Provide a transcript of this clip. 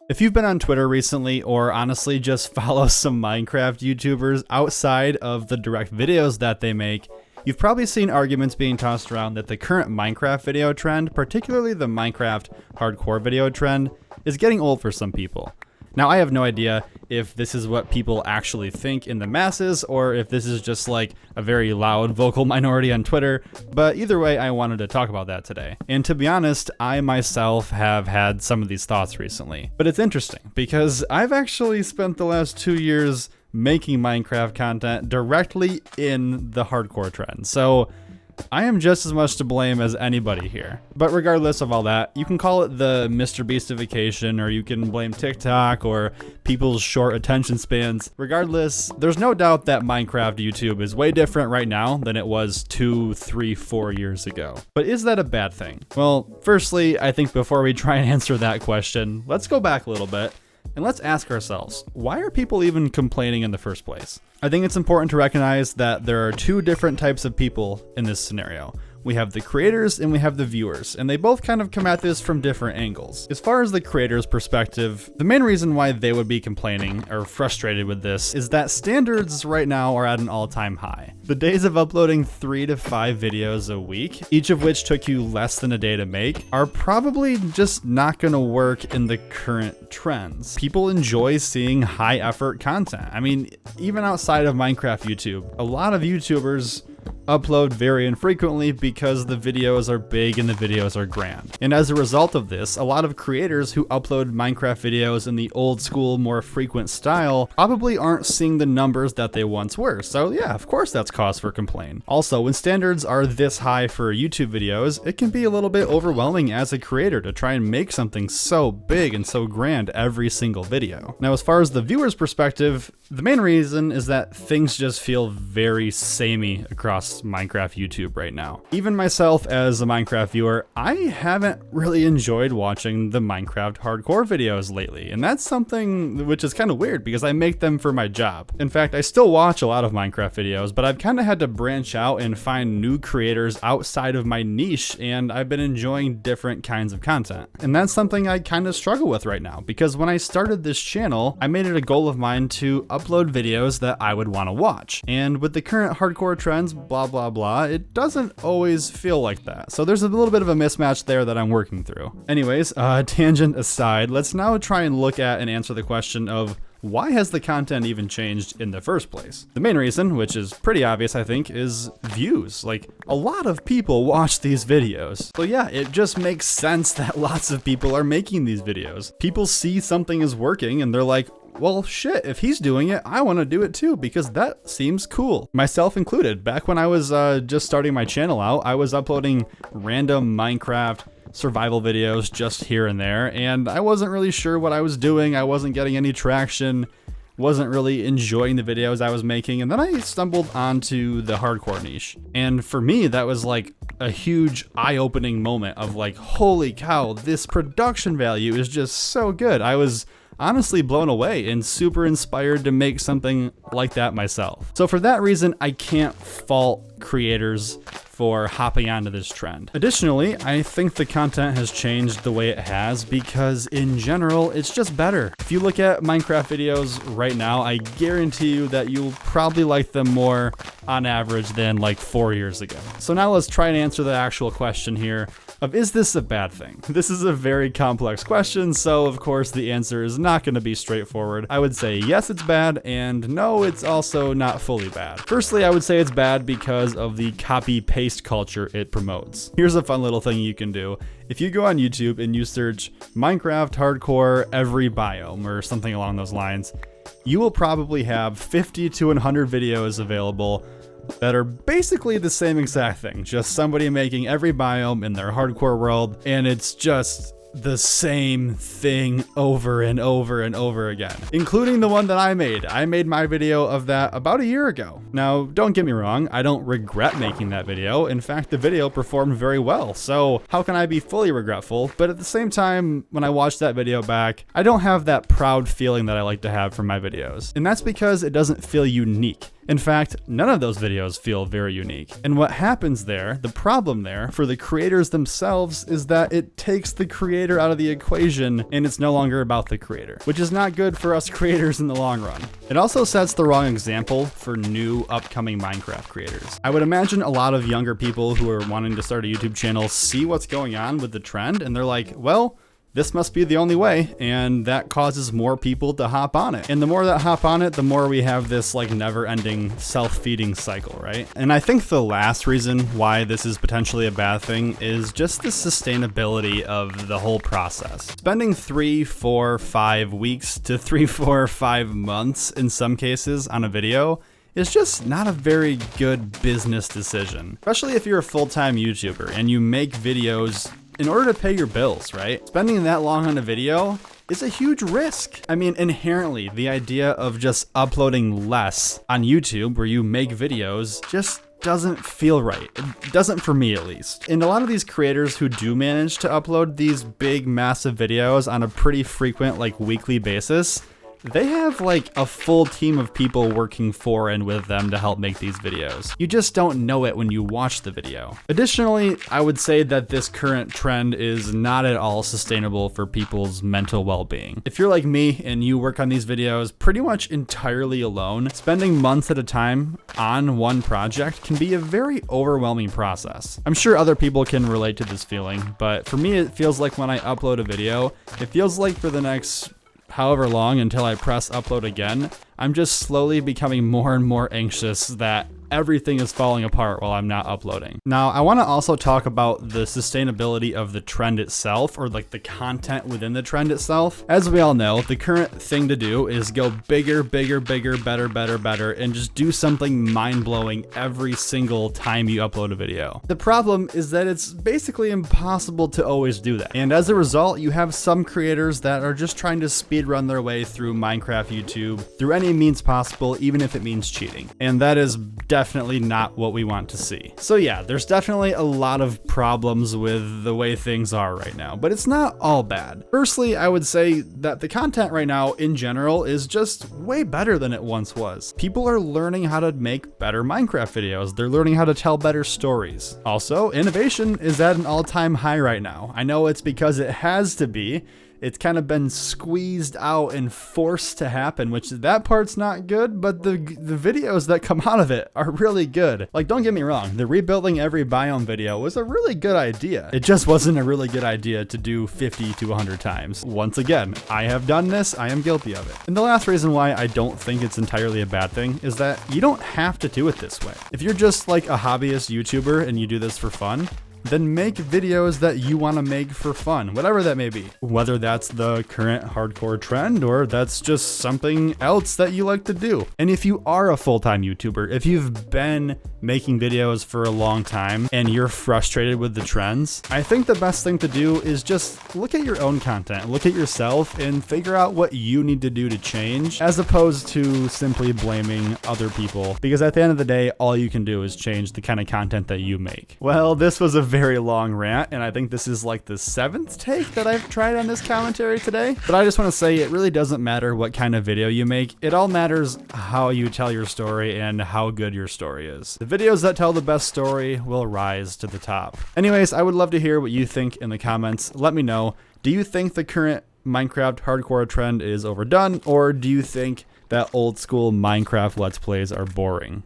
If you've been on Twitter recently, or honestly just follow some Minecraft YouTubers outside of the direct videos that they make, you've probably seen arguments being tossed around that the current Minecraft video trend, particularly the Minecraft hardcore video trend, is getting old for some people. Now, I have no idea if this is what people actually think in the masses, or if this is just like a very loud vocal minority on Twitter, but either way, I wanted to talk about that today. And to be honest, I myself have had some of these thoughts recently. But it's interesting, because I've actually spent the last 2 years making Minecraft content directly in the hardcore trend. So I am just as much to blame as anybody here. But regardless of all that, you can call it the Mr. Beastification, or you can blame TikTok or people's short attention spans. Regardless, there's no doubt that Minecraft YouTube is way different right now than it was 2, 3, 4 years ago. But is that a bad thing? Well, firstly, I think before we try and answer that question, let's go back a little bit. And let's ask ourselves, why are people even complaining in the first place? I think it's important to recognize that there are two different types of people in this scenario. We have the creators and we have the viewers, and they both kind of come at this from different angles. As far as the creators' perspective, the main reason why they would be complaining or frustrated with this is that standards right now are at an all-time high. The days of uploading 3 to 5 videos a week, each of which took you less than a day to make, are probably just not gonna work in the current trends. People enjoy seeing high-effort content. I mean, even outside of Minecraft YouTube, a lot of YouTubers upload very infrequently because the videos are big and the videos are grand. And as a result of this, a lot of creators who upload Minecraft videos in the old school, more frequent style probably aren't seeing the numbers that they once were. So yeah, of course that's cause for complaint. Also, when standards are this high for YouTube videos, it can be a little bit overwhelming as a creator to try and make something so big and so grand every single video. Now, as far as the viewer's perspective, the main reason is that things just feel very samey across Minecraft YouTube right now. Even myself as a Minecraft viewer, I haven't really enjoyed watching the Minecraft hardcore videos lately, and that's something which is kind of weird because I make them for my job. In fact, I still watch a lot of Minecraft videos, but I've kind of had to branch out and find new creators outside of my niche, and I've been enjoying different kinds of content. And that's something I kind of struggle with right now, because when I started this channel, I made it a goal of mine to upload videos that I would want to watch. And with the current hardcore trends, blah blah blah, it doesn't always feel like that. So there's a little bit of a mismatch there that I'm working through. Anyways, tangent aside, let's now try and look at and answer the question of why has the content even changed in the first place? The main reason, which is pretty obvious I think, is views. Like, a lot of people watch these videos. So yeah, it just makes sense that lots of people are making these videos. People see something is working and they're like, well, shit, if he's doing it, I want to do it too, because that seems cool. Myself included. Back when I was just starting my channel out, I was uploading random Minecraft survival videos just here and there, and I wasn't really sure what I was doing. I wasn't getting any traction, wasn't really enjoying the videos I was making, and then I stumbled onto the hardcore niche. And for me, that was like a huge eye-opening moment of like, holy cow, this production value is just so good. I was honestly blown away and super inspired to make something like that myself. So for that reason, I can't fault creators for hopping onto this trend. Additionally, I think the content has changed the way it has because in general, it's just better. If you look at Minecraft videos right now, I guarantee you that you'll probably like them more on average than like 4 years ago. So now let's try and answer the actual question here of, is this a bad thing? This is a very complex question, so of course the answer is not going to be straightforward. I would say yes, it's bad, and no, it's also not fully bad. Firstly, I would say it's bad because of the copy-paste culture it promotes. Here's a fun little thing you can do. If you go on YouTube and you search Minecraft hardcore every biome or something along those lines, you will probably have 50 to 100 videos available that are basically the same exact thing, just somebody making every biome in their hardcore world, and it's just the same thing over and over and over again, including the one that I made. I made my video of that about a year ago. Now, don't get me wrong, I don't regret making that video. In fact, the video performed very well, so how can I be fully regretful? But at the same time, when I watch that video back, I don't have that proud feeling that I like to have from my videos. And that's because it doesn't feel unique. In fact, none of those videos feel very unique. And what happens there, the problem there, for the creators themselves is that it takes the creator out of the equation and it's no longer about the creator, which is not good for us creators in the long run. It also sets the wrong example for new upcoming Minecraft creators. I would imagine a lot of younger people who are wanting to start a YouTube channel see what's going on with the trend and they're like, well, this must be the only way, and that causes more people to hop on it. And the more that hop on it, the more we have this like never-ending self-feeding cycle, right? And I think the last reason why this is potentially a bad thing is just the sustainability of the whole process. Spending 3, 4, 5 weeks to 3, 4, 5 months in some cases on a video is just not a very good business decision, especially if you're a full-time YouTuber and you make videos in order to pay your bills, right? Spending that long on a video is a huge risk. I mean, inherently, the idea of just uploading less on YouTube where you make videos just doesn't feel right. It doesn't for me, at least. And a lot of these creators who do manage to upload these big, massive videos on a pretty frequent, like weekly basis, they have like a full team of people working for and with them to help make these videos. You just don't know it when you watch the video. Additionally, I would say that this current trend is not at all sustainable for people's mental well-being. If you're like me and you work on these videos pretty much entirely alone, spending months at a time on one project can be a very overwhelming process. I'm sure other people can relate to this feeling, but for me it feels like when I upload a video, it feels like for the next however long until I press upload again, I'm just slowly becoming more and more anxious that everything is falling apart while I'm not uploading. Now, I want to also talk about the sustainability of the trend itself, or like the content within the trend itself. As we all know, the current thing to do is go bigger, bigger, bigger, better, better, better, and just do something mind-blowing every single time you upload a video. The problem is that it's basically impossible to always do that. And as a result, you have some creators that are just trying to speedrun their way through Minecraft YouTube through any means possible, even if it means cheating. And that is definitely not what we want to see. So yeah, there's definitely a lot of problems with the way things are right now, but it's not all bad. Firstly, I would say that the content right now in general is just way better than it once was. People are learning how to make better Minecraft videos. They're learning how to tell better stories. Also, innovation is at an all-time high right now. I know it's because it has to be. It's kind of been squeezed out and forced to happen, which that part's not good, but the videos that come out of it are really good. Like, don't get me wrong, the rebuilding every biome video was a really good idea. It just wasn't a really good idea to do 50 to 100 times. Once again, I have done this, I am guilty of it. And the last reason why I don't think it's entirely a bad thing is that you don't have to do it this way. If you're just like a hobbyist YouTuber and you do this for fun, then make videos that you want to make for fun, whatever that may be. Whether that's the current hardcore trend or that's just something else that you like to do. And if you are a full-time YouTuber, if you've been making videos for a long time and you're frustrated with the trends, I think the best thing to do is just look at your own content, look at yourself and figure out what you need to do to change, as opposed to simply blaming other people. Because at the end of the day, all you can do is change the kind of content that you make. Well, this was a very long rant, and I think this is like the 7th take that I've tried on this commentary today. But I just want to say it really doesn't matter what kind of video you make. It all matters how you tell your story and how good your story is. The videos that tell the best story will rise to the top. Anyways, I would love to hear what you think in the comments. Let me know. Do you think the current Minecraft hardcore trend is overdone, or do you think that old school Minecraft Let's Plays are boring?